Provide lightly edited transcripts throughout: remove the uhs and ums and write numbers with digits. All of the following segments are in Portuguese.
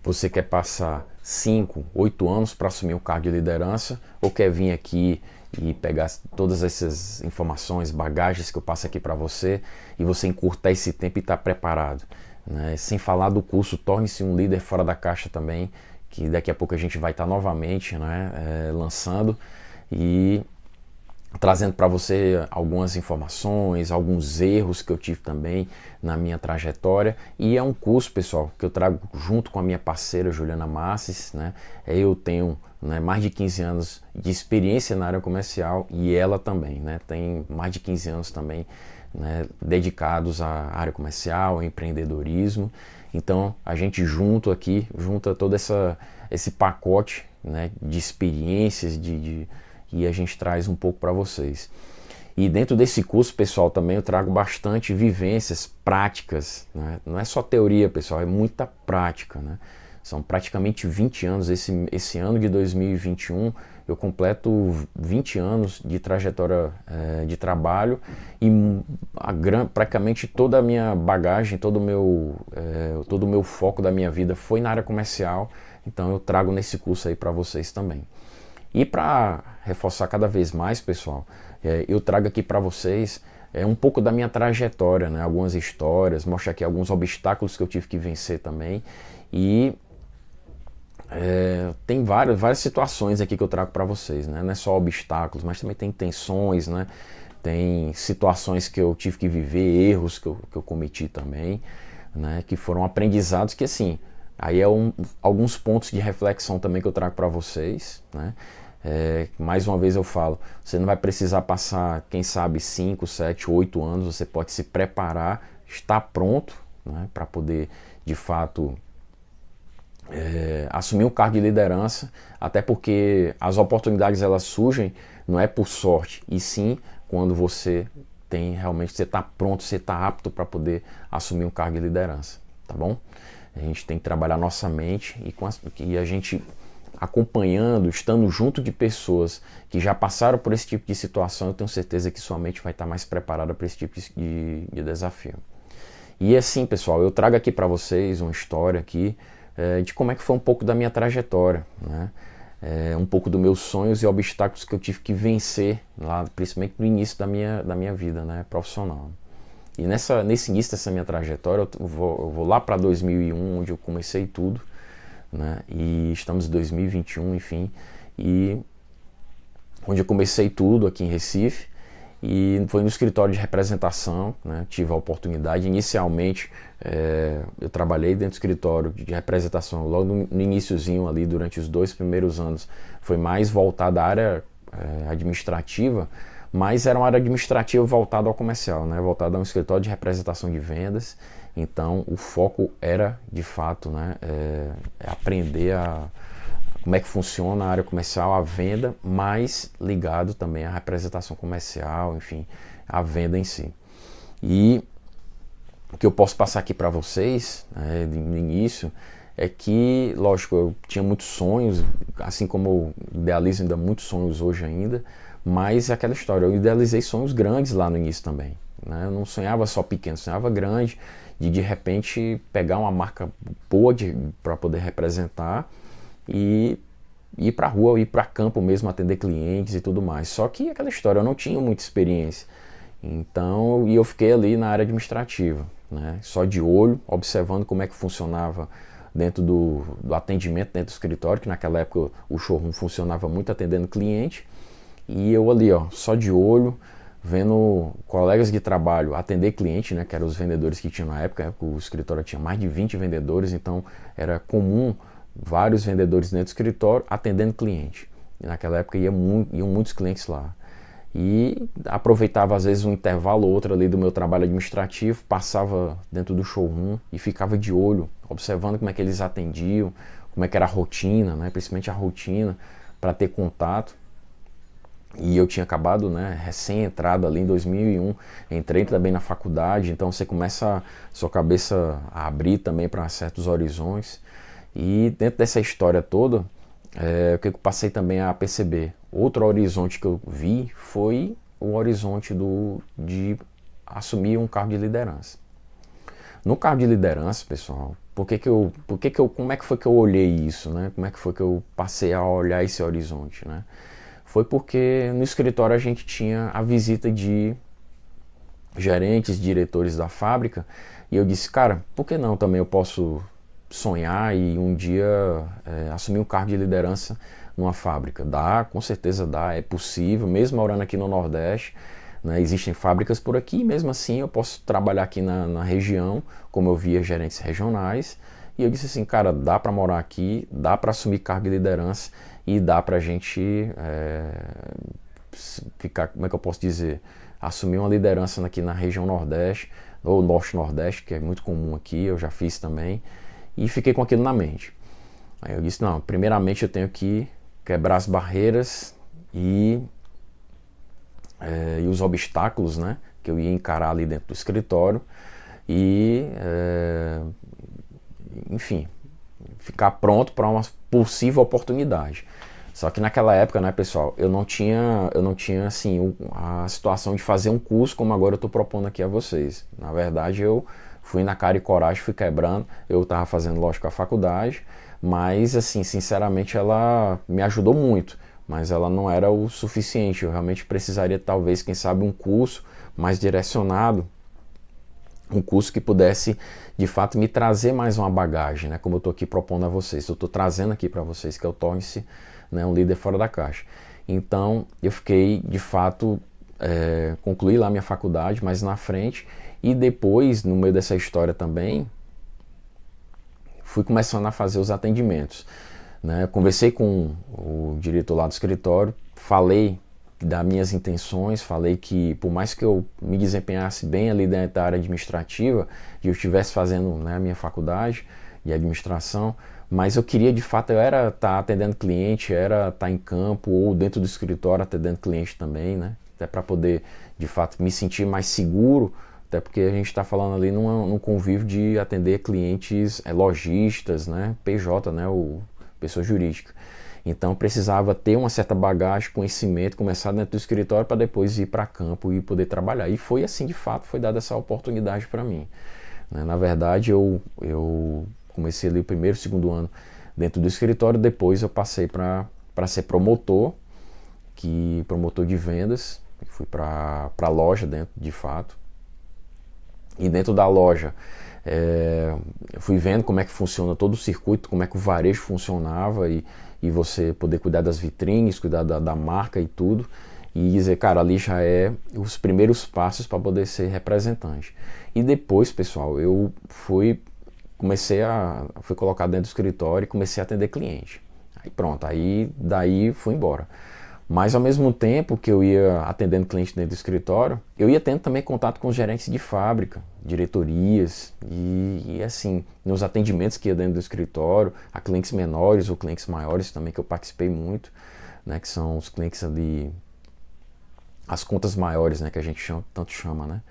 Você quer passar 5, 8 anos para assumir um cargo de liderança, ou quer vir aqui e pegar todas essas informações, bagagens que eu passo aqui para você, e você encurtar esse tempo e estar preparado, né? Sem falar do curso Torne-se um Líder Fora da Caixa também, que daqui a pouco a gente vai estar novamente, né, lançando e trazendo para você algumas informações, alguns erros que eu tive também na minha trajetória. E é um curso, pessoal, que eu trago junto com a minha parceira Juliana Masses, né? Eu tenho, né, mais de 15 anos de experiência na área comercial, e ela também, né, tem mais de 15 anos também, né, dedicados à área comercial, ao empreendedorismo. Então a gente junta todo esse pacote, né, de experiências, e a gente traz um pouco para vocês. E dentro desse curso, pessoal, também eu trago bastante vivências práticas, né? Não é só teoria, pessoal, é muita prática, né? São praticamente 20 anos. Esse ano de 2021 eu completo 20 anos de trajetória de trabalho, e praticamente toda a minha bagagem, todo o meu foco da minha vida foi na área comercial. Então eu trago nesse curso aí para vocês também. E para reforçar cada vez mais, pessoal, eu trago aqui para vocês um pouco da minha trajetória, né? Algumas histórias, mostro aqui alguns obstáculos que eu tive que vencer também. E tem várias situações aqui que eu trago para vocês, né? Não é só obstáculos, mas também tem tensões, né? Tem situações que eu tive que viver, erros que eu cometi também, né? Que foram aprendizados que, assim, aí alguns pontos de reflexão também que eu trago para vocês, né? Mais uma vez eu falo, você não vai precisar passar, quem sabe, 5, 7, 8 anos, você pode se preparar, estar pronto, né, para poder, de fato, assumir um cargo de liderança, até porque as oportunidades elas surgem, não é por sorte, e sim quando você tem realmente, você está pronto, você está apto para poder assumir um cargo de liderança, tá bom? A gente tem que trabalhar nossa mente, e a gente acompanhando, estando junto de pessoas que já passaram por esse tipo de situação, eu tenho certeza que sua mente vai estar mais preparada para esse tipo de desafio. E assim, pessoal, eu trago aqui para vocês uma história aqui de como é que foi um pouco da minha trajetória, né? Um pouco dos meus sonhos e obstáculos que eu tive que vencer lá, principalmente no início da minha vida, né, profissional. E nesse início dessa minha trajetória, eu vou lá para 2001, onde eu comecei tudo, né? E estamos em 2021, enfim, e onde eu comecei tudo aqui em Recife, e foi no escritório de representação, né? Tive a oportunidade, inicialmente eu trabalhei dentro do escritório de representação, logo no iniciozinho ali, durante os 2 primeiros anos, foi mais voltada à área administrativa, mas era uma área administrativa voltada ao comercial, né? Voltada a um escritório de representação de vendas. Então o foco era, de fato, né, aprender como é que funciona a área comercial, a venda, mas ligado também à representação comercial, enfim, a venda em si. E o que eu posso passar aqui para vocês, né, no início, é que, lógico, eu tinha muitos sonhos, assim como eu idealizo ainda muitos sonhos hoje ainda, mas é aquela história, eu idealizei sonhos grandes lá no início também, né? Eu não sonhava só pequeno, sonhava grande, de repente pegar uma marca boa para poder representar e ir para a rua, ir para campo mesmo, atender clientes e tudo mais. Só que aquela história, eu não tinha muita experiência. Então, eu fiquei ali na área administrativa, né? Só de olho, observando como é que funcionava dentro do atendimento, dentro do escritório, que naquela época o showroom funcionava muito atendendo cliente. E eu ali, ó, só de olho, vendo colegas de trabalho atender cliente, né, que eram os vendedores que tinham na época. O escritório tinha mais de 20 vendedores, então era comum vários vendedores dentro do escritório atendendo cliente. E naquela época iam muitos clientes lá. E aproveitava às vezes um intervalo ou outro ali do meu trabalho administrativo, passava dentro do showroom e ficava de olho, observando como é que eles atendiam, como é que era a rotina, né, principalmente a rotina, para ter contato. E eu tinha acabado, né, recém-entrado ali em 2001, entrei também na faculdade, então você começa sua cabeça a abrir também para certos horizontes. E dentro dessa história toda, o que eu passei também a perceber, outro horizonte que eu vi foi o horizonte de assumir um cargo de liderança. No cargo de liderança, pessoal, como é que foi que eu olhei isso, né? Como é que foi que eu passei a olhar esse horizonte, né? Foi porque no escritório a gente tinha a visita de gerentes, diretores da fábrica, e eu disse, cara, por que não também eu posso sonhar e um dia assumir um cargo de liderança numa fábrica? Dá, com certeza dá, é possível, mesmo morando aqui no Nordeste, né, existem fábricas por aqui, mesmo assim eu posso trabalhar aqui na região, como eu via gerentes regionais, e eu disse assim, cara, dá para morar aqui, dá para assumir cargo de liderança e dá para a gente ficar, como é que eu posso dizer, assumir uma liderança aqui na região Nordeste, ou Norte-Nordeste, que é muito comum aqui, eu já fiz também, e fiquei com aquilo na mente. Aí eu disse, não, primeiramente eu tenho que quebrar as barreiras e os obstáculos, né, que eu ia encarar ali dentro do escritório e, enfim, ficar pronto para uma possível oportunidade. Só que naquela época, né, pessoal, eu não tinha assim a situação de fazer um curso como agora eu estou propondo aqui a vocês. Na verdade, eu fui na cara e coragem, fui quebrando. Eu estava fazendo, lógico, a faculdade, mas assim, sinceramente, ela me ajudou muito. Mas ela não era o suficiente. Eu realmente precisaria, talvez, quem sabe, um curso mais direcionado, um curso que pudesse, de fato, me trazer mais uma bagagem, né? Como eu estou aqui propondo a vocês. Eu estou trazendo aqui para vocês que eu torne-se, né, um líder fora da caixa. Então, eu fiquei, de fato, concluí lá minha faculdade, mais na frente, e depois, no meio dessa história também, fui começando a fazer os atendimentos. Né? Conversei com o diretor lá do escritório, falei das minhas intenções, falei que por mais que eu me desempenhasse bem ali dentro da área administrativa e eu estivesse fazendo, né, a minha faculdade de administração, mas eu queria de fato, eu era estar atendendo cliente, era estar em campo ou dentro do escritório atendendo cliente também, né? Até para poder de fato me sentir mais seguro, até porque a gente está falando ali num convívio de atender clientes lojistas, né? PJ, né? O pessoa jurídica. Então precisava ter uma certa bagagem, conhecimento, começar dentro do escritório para depois ir para campo e poder trabalhar. E foi assim, de fato, foi dada essa oportunidade para mim. Na verdade, eu comecei ali o primeiro, segundo ano dentro do escritório, depois eu passei para ser promotor, promotor de vendas, fui para a loja dentro, de fato. E dentro da loja, eu fui vendo como é que funciona todo o circuito, como é que o varejo funcionava e você poder cuidar das vitrines, cuidar da marca e tudo. E dizer, cara, ali já é os primeiros passos para poder ser representante. E depois, pessoal, eu fui colocado dentro do escritório e comecei a atender cliente. Aí pronto, aí daí fui embora. Mas ao mesmo tempo que eu ia atendendo cliente dentro do escritório, eu ia tendo também contato com os gerentes de fábrica, diretorias e assim, nos atendimentos que ia dentro do escritório, a clientes menores ou clientes maiores também, que eu participei muito, né, que são os clientes ali, as contas maiores, né, que a gente tanto chama, né?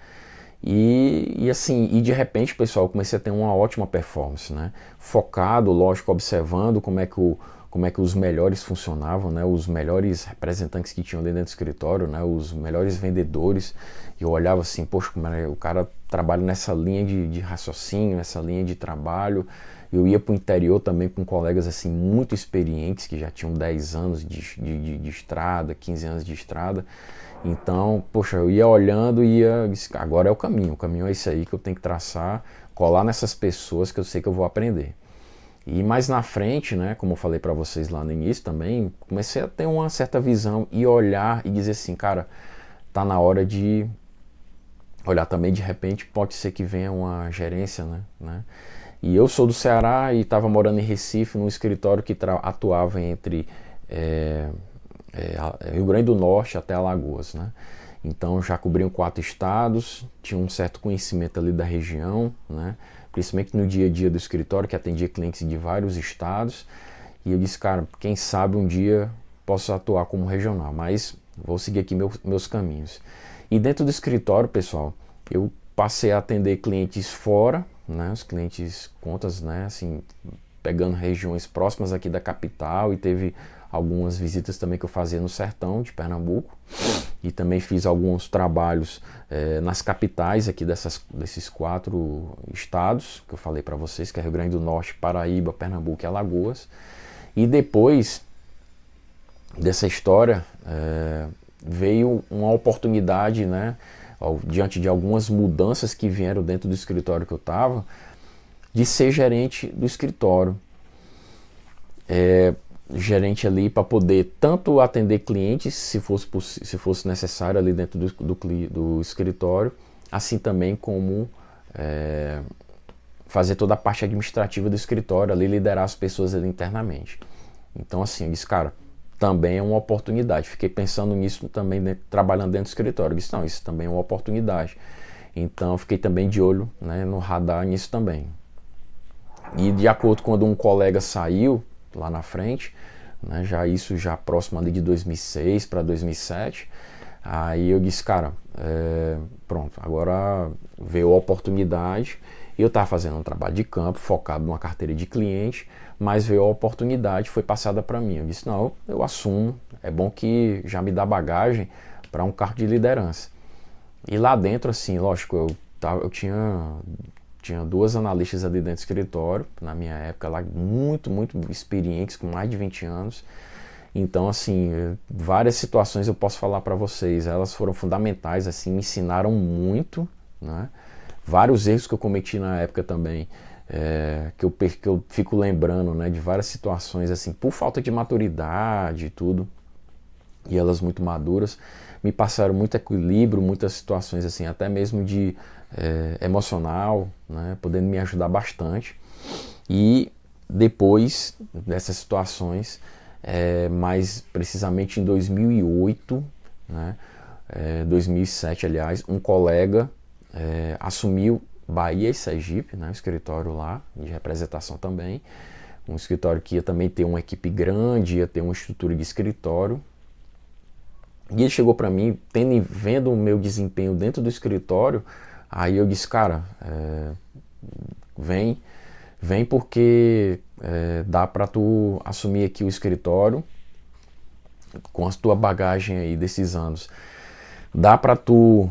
E assim, e de repente, pessoal, eu comecei a ter uma ótima performance, né? Focado, lógico, observando como é que os melhores funcionavam, né? Os melhores representantes que tinham dentro do escritório, né? Os melhores vendedores. E eu olhava assim, poxa, como o cara trabalha nessa linha de raciocínio, nessa linha de trabalho. Eu ia para o interior também com colegas assim muito experientes, que já tinham 10 anos de estrada, 15 anos de estrada. Então, poxa, eu ia olhando e agora é o caminho é esse aí que eu tenho que traçar, colar nessas pessoas que eu sei que eu vou aprender. E mais na frente, né, como eu falei para vocês lá no início também, comecei a ter uma certa visão e olhar e dizer assim, cara, tá na hora de olhar também, de repente pode ser que venha uma gerência, né? E eu sou do Ceará e estava morando em Recife, num escritório que atuava entre Rio Grande do Norte até Alagoas, né? Então já cobriam 4 estados, tinha um certo conhecimento ali da região, né? Principalmente no dia a dia do escritório, que atendia clientes de vários estados. E eu disse, cara, quem sabe um dia posso atuar como regional, mas vou seguir aqui meus caminhos. E dentro do escritório, pessoal, eu passei a atender clientes fora, né? Os clientes, contas, né? Assim, pegando regiões próximas aqui da capital, e teve algumas visitas também que eu fazia no sertão de Pernambuco, e também fiz alguns trabalhos nas capitais aqui desses 4 estados que eu falei para vocês, que é Rio Grande do Norte, Paraíba, Pernambuco e Alagoas. E depois dessa história veio uma oportunidade, né, diante de algumas mudanças que vieram dentro do escritório que eu estava, de ser gerente do escritório. Gerente ali para poder tanto atender clientes, se fosse necessário ali dentro do escritório, assim também como fazer toda a parte administrativa do escritório, ali liderar as pessoas ali internamente. Então assim, eu disse, cara, também é uma oportunidade. Fiquei pensando nisso também, trabalhando dentro do escritório. Eu disse, não, isso também é uma oportunidade. Então fiquei também de olho, né, no radar nisso também. E de acordo com quando um colega saiu lá na frente, né, já próximo ali de 2006 para 2007, aí eu disse, cara, pronto, agora veio a oportunidade. Eu estava fazendo um trabalho de campo, focado numa carteira de cliente, mas veio a oportunidade, foi passada para mim. Eu disse, não, eu assumo, é bom que já me dá bagagem para um cargo de liderança. E lá dentro, assim, lógico, eu tinha 2 analistas ali dentro do escritório, na minha época lá, muito experientes, com mais de 20 anos. Então, assim, várias situações eu posso falar para vocês, elas foram fundamentais, assim, me ensinaram muito, né? Vários erros que eu cometi na época também, que eu fico lembrando, né, de várias situações, assim, por falta de maturidade e tudo, e elas muito maduras, me passaram muito equilíbrio, muitas situações, assim, até mesmo de emocional, né, podendo me ajudar bastante. E depois dessas situações, mais precisamente em 2008, né, 2007, aliás, um colega assumiu Bahia e Sergipe, né, um escritório lá de representação também, um escritório que ia também ter uma equipe grande, ia ter uma estrutura de escritório. E ele chegou para mim, vendo o meu desempenho dentro do escritório, aí eu disse, cara, vem porque dá para tu assumir aqui o escritório com a tua bagagem aí desses anos. Dá para tu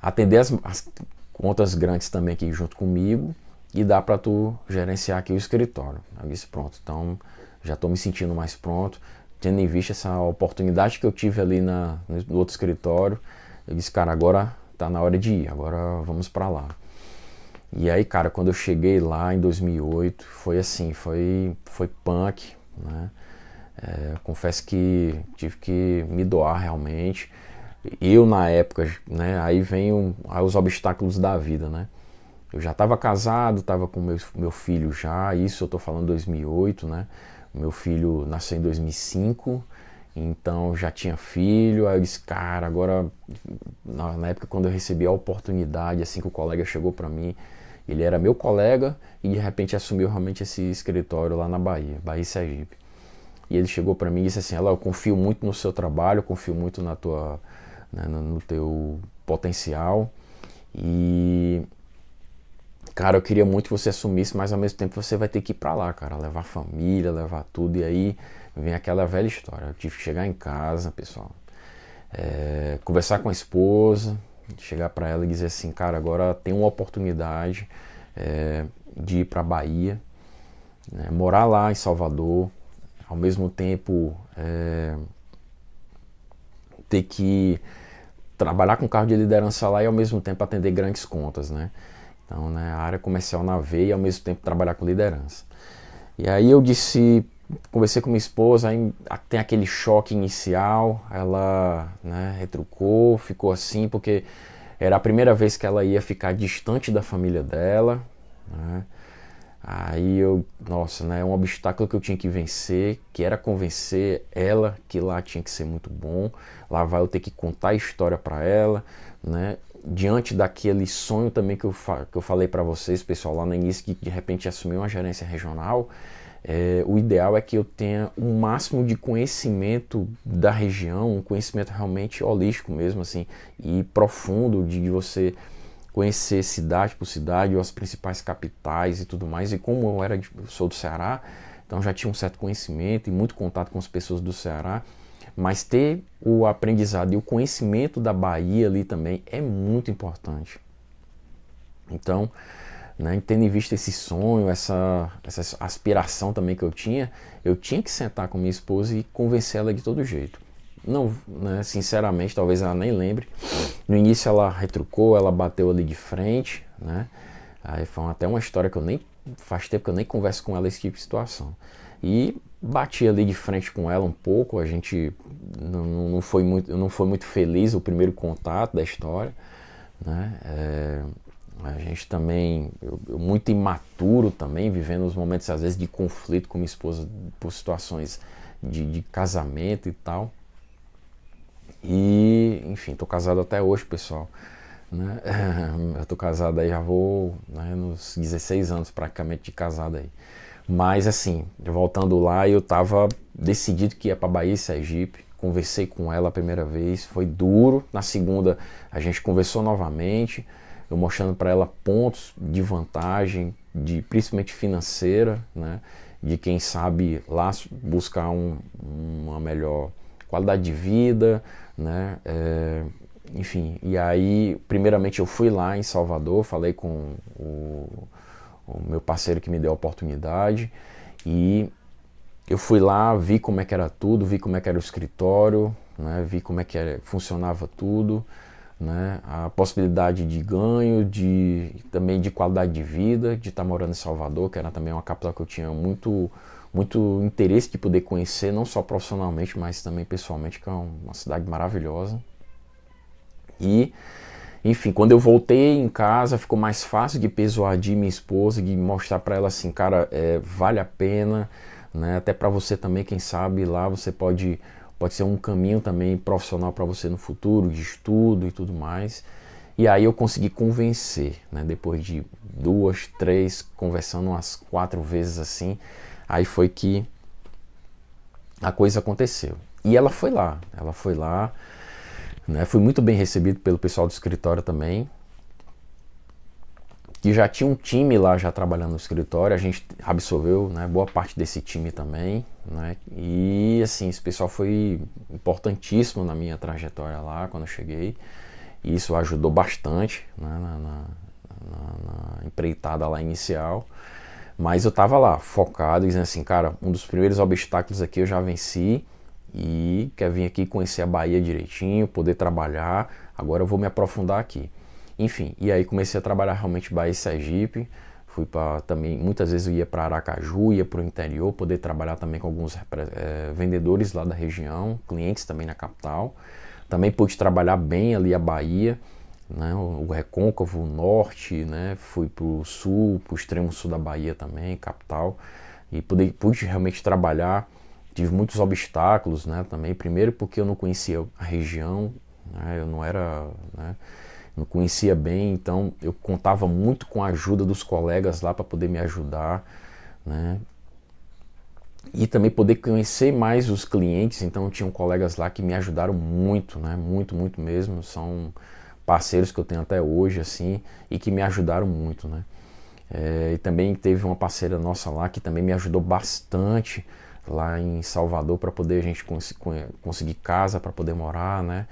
atender as contas grandes também aqui junto comigo, e dá para tu gerenciar aqui o escritório. Eu disse, pronto, então já estou me sentindo mais pronto, tendo em vista essa oportunidade que eu tive ali no outro escritório. Eu disse, cara, agora tá na hora de ir, agora vamos para lá. E aí, cara, quando eu cheguei lá em 2008, foi assim, foi punk, né? Confesso que tive que me doar realmente. Eu, na época, né, aí vem os obstáculos da vida, né? Eu já estava casado, estava com meu filho já, isso eu estou falando 2008, né? Meu filho nasceu em 2005, então já tinha filho. Aí eu disse, cara, agora, na época quando eu recebi a oportunidade, assim que o colega chegou para mim, ele era meu colega e de repente assumiu realmente esse escritório lá na Bahia e Sergipe. E ele chegou para mim e disse assim, eu confio muito no seu trabalho, eu confio muito no teu potencial, e cara, eu queria muito que você assumisse, mas ao mesmo tempo você vai ter que ir pra lá, cara, levar família, levar tudo. E aí vem aquela velha história, eu tive que chegar em casa, pessoal, conversar com a esposa, chegar para ela e dizer assim, cara, agora tem uma oportunidade de ir pra Bahia, né, morar lá em Salvador, ao mesmo tempo ter que trabalhar com cargo de liderança lá e ao mesmo tempo atender grandes contas, né? Então, né, a área comercial na veia e ao mesmo tempo trabalhar com liderança. E aí eu conversei com minha esposa, aí tem aquele choque inicial, ela, né, retrucou, ficou assim, porque era a primeira vez que ela ia ficar distante da família dela, né? Aí nossa, né, um obstáculo que eu tinha que vencer, que era convencer ela que lá tinha que ser muito bom, lá vai eu ter que contar a história para ela, né? Diante daquele sonho também que eu falei para vocês, pessoal, lá no início, que de repente assumir uma gerência regional, o ideal é que eu tenha o máximo de conhecimento da região, um conhecimento realmente holístico mesmo, assim, e profundo, de você conhecer cidade por cidade, ou as principais capitais e tudo mais. E como eu sou do Ceará, então já tinha um certo conhecimento e muito contato com as pessoas do Ceará. Mas ter o aprendizado e o conhecimento da Bahia ali também é muito importante. Então, né, tendo em vista esse sonho, essa aspiração também que eu tinha que sentar com minha esposa e convencê-la de todo jeito. Não, né, sinceramente, talvez ela nem lembre. No início ela retrucou, ela bateu ali de frente, né? Aí foi até uma história que faz tempo que eu nem converso com ela esse tipo de situação. E bati ali de frente com ela um pouco, a gente não foi muito feliz o primeiro contato da história, né? A gente também, eu muito imaturo também, vivendo os momentos às vezes de conflito com minha esposa por situações de casamento e tal. E, enfim, tô casado até hoje, pessoal, né? Eu tô casado aí, já vou, né, nos 16 anos praticamente de casado aí. Mas assim, voltando lá, eu tava decidido que ia para Bahia e Sergipe. Conversei com ela a primeira vez, foi duro. Na segunda, a gente conversou novamente, eu mostrando para ela pontos de vantagem, principalmente financeira, né? De quem sabe lá buscar uma melhor qualidade de vida, né? Enfim, e aí, primeiramente eu fui lá em Salvador, falei com o meu parceiro que me deu a oportunidade, e eu fui lá, vi como é que era tudo, vi como é que era o escritório, né? Vi como é que funcionava tudo, né? A possibilidade de ganho, também de qualidade de vida, de estar morando em Salvador, que era também uma capital que eu tinha muito interesse de poder conhecer, não só profissionalmente, mas também pessoalmente, que é uma cidade maravilhosa. E, enfim, quando eu voltei em casa, ficou mais fácil de persuadir minha esposa, de mostrar para ela assim, cara, vale a pena, né? Até para você também, quem sabe, lá você pode ser um caminho também profissional para você no futuro, de estudo e tudo mais. E aí eu consegui convencer, né? Depois de 2, 3, conversando umas 4 vezes assim, aí foi que a coisa aconteceu. E ela foi lá, né? Fui muito bem recebido pelo pessoal do escritório também, que já tinha um time lá já trabalhando no escritório. A gente absorveu, né, boa parte desse time também, né? E assim, esse pessoal foi importantíssimo na minha trajetória lá quando eu cheguei. E isso ajudou bastante, né, na empreitada lá inicial. Mas eu estava lá, focado, dizendo assim, cara, um dos primeiros obstáculos aqui eu já venci e quero vir aqui conhecer a Bahia direitinho, poder trabalhar, agora eu vou me aprofundar aqui. Enfim, e aí comecei a trabalhar realmente Bahia e Sergipe, fui para também, muitas vezes eu ia para Aracaju, ia para o interior, poder trabalhar também com alguns vendedores lá da região, clientes também na capital. Também pude trabalhar bem ali a Bahia, né, o Recôncavo, o Norte, né, fui para o Sul, para o extremo sul da Bahia também, capital, e pude realmente trabalhar. Tive muitos obstáculos, né, também, primeiro porque eu não conhecia a região, né, eu não era, né, não conhecia bem, então eu contava muito com a ajuda dos colegas lá para poder me ajudar, né, e também poder conhecer mais os clientes. Então tinham colegas lá que me ajudaram muito, né, muito mesmo, são parceiros que eu tenho até hoje, assim, e que me ajudaram muito, né. E também teve uma parceira nossa lá que também me ajudou bastante lá em Salvador para poder a gente conseguir casa para poder morar, né,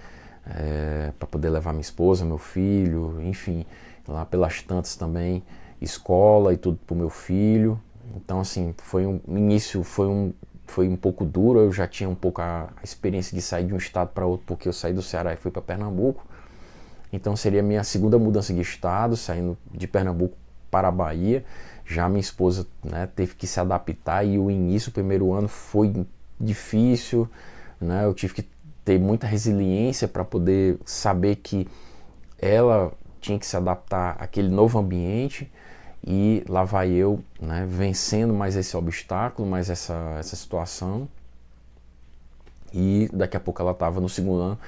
para poder levar minha esposa, meu filho, enfim, lá pelas tantas também, escola e tudo para o meu filho. Então assim, no início foi um pouco duro. Eu já tinha um pouco a experiência de sair de um estado para outro, porque eu saí do Ceará e fui para Pernambuco. Então seria a minha segunda mudança de estado, saindo de Pernambuco para a Bahia. Já minha esposa, né, teve que se adaptar, e o início, o primeiro ano foi difícil, né? Eu tive que ter muita resiliência para poder saber que ela tinha que se adaptar àquele novo ambiente, e lá vai eu, né, vencendo mais esse obstáculo, mais essa situação. E daqui a pouco ela estava no segundo ano.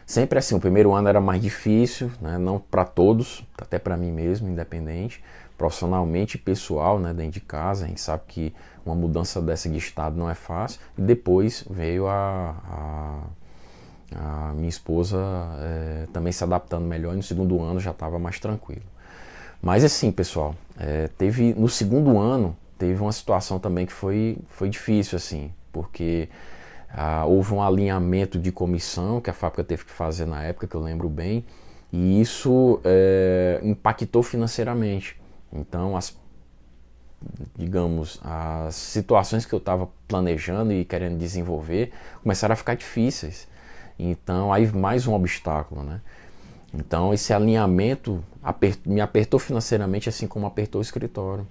Sempre assim, o primeiro ano era mais difícil, né? Não para todos, até para mim mesmo, independente, profissionalmente e pessoal, né? Dentro de casa. A gente sabe que uma mudança dessa de estado não é fácil. E depois veio A minha esposa também se adaptando melhor, e no segundo ano já estava mais tranquilo. Mas assim, pessoal, no segundo ano teve uma situação também que foi difícil, assim, porque houve um alinhamento de comissão que a fábrica teve que fazer na época, que eu lembro bem, e isso impactou financeiramente. Então, digamos, as situações que eu estava planejando e querendo desenvolver começaram a ficar difíceis. Então, aí mais um obstáculo, né? Então, esse alinhamento me apertou financeiramente, assim como apertou o escritório.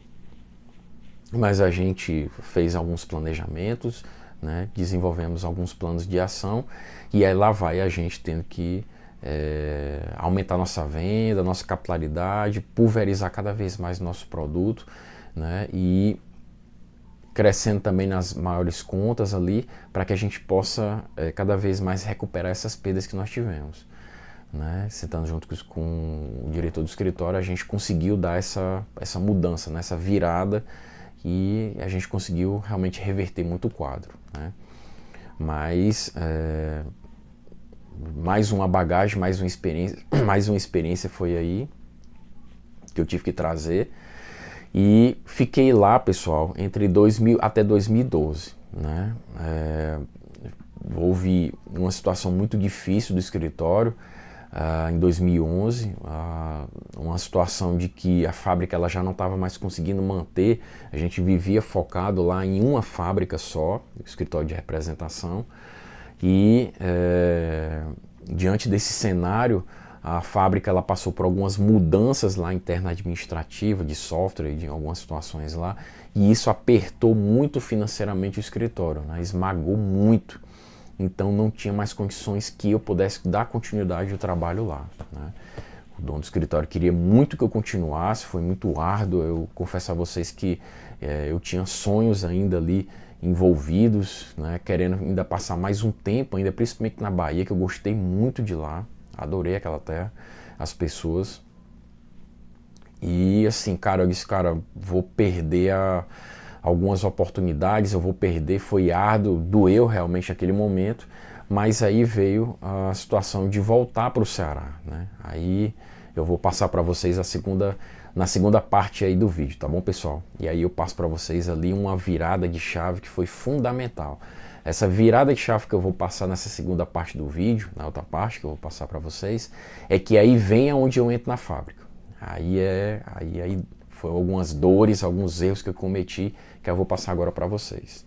Mas a gente fez alguns planejamentos, né? Desenvolvemos alguns planos de ação, e aí lá vai a gente tendo que aumentar nossa venda, nossa capilaridade, pulverizar cada vez mais nosso produto, né? E crescendo também nas maiores contas ali, para que a gente possa cada vez mais recuperar essas perdas que nós tivemos, né? Sentando junto com o diretor do escritório, a gente conseguiu dar essa mudança, né? Essa virada, e a gente conseguiu realmente reverter muito o quadro, né? Mas mais uma bagagem, mais uma experiência foi aí que eu tive que trazer. E fiquei lá, pessoal, entre 2000 até 2012, né? Houve uma situação muito difícil do escritório em 2011, uma situação de que a fábrica ela já não estava mais conseguindo manter. A gente vivia focado lá em uma fábrica só, o escritório de representação, e diante desse cenário, a fábrica ela passou por algumas mudanças lá interna administrativa, de software, de algumas situações lá, e isso apertou muito financeiramente o escritório, né? Esmagou muito. Então não tinha mais condições que eu pudesse dar continuidade ao trabalho lá, né? O dono do escritório queria muito que eu continuasse, foi muito árduo. Eu confesso a vocês que eu tinha sonhos ainda ali envolvidos, né? Querendo ainda passar mais um tempo, ainda principalmente na Bahia, que eu gostei muito de lá. Adorei aquela terra, as pessoas. E assim, cara, eu disse, cara, vou perder algumas oportunidades, eu vou perder, foi árduo, doeu realmente naquele momento, mas aí veio a situação de voltar para o Ceará, né? Aí eu vou passar para vocês na segunda parte aí do vídeo, tá bom, pessoal? E aí eu passo para vocês ali uma virada de chave que foi fundamental. Essa virada de chave que eu vou passar nessa segunda parte do vídeo, na outra parte que eu vou passar para vocês, é que aí vem aonde eu entro na fábrica. Aí foi algumas dores, alguns erros que eu cometi, que eu vou passar agora para vocês.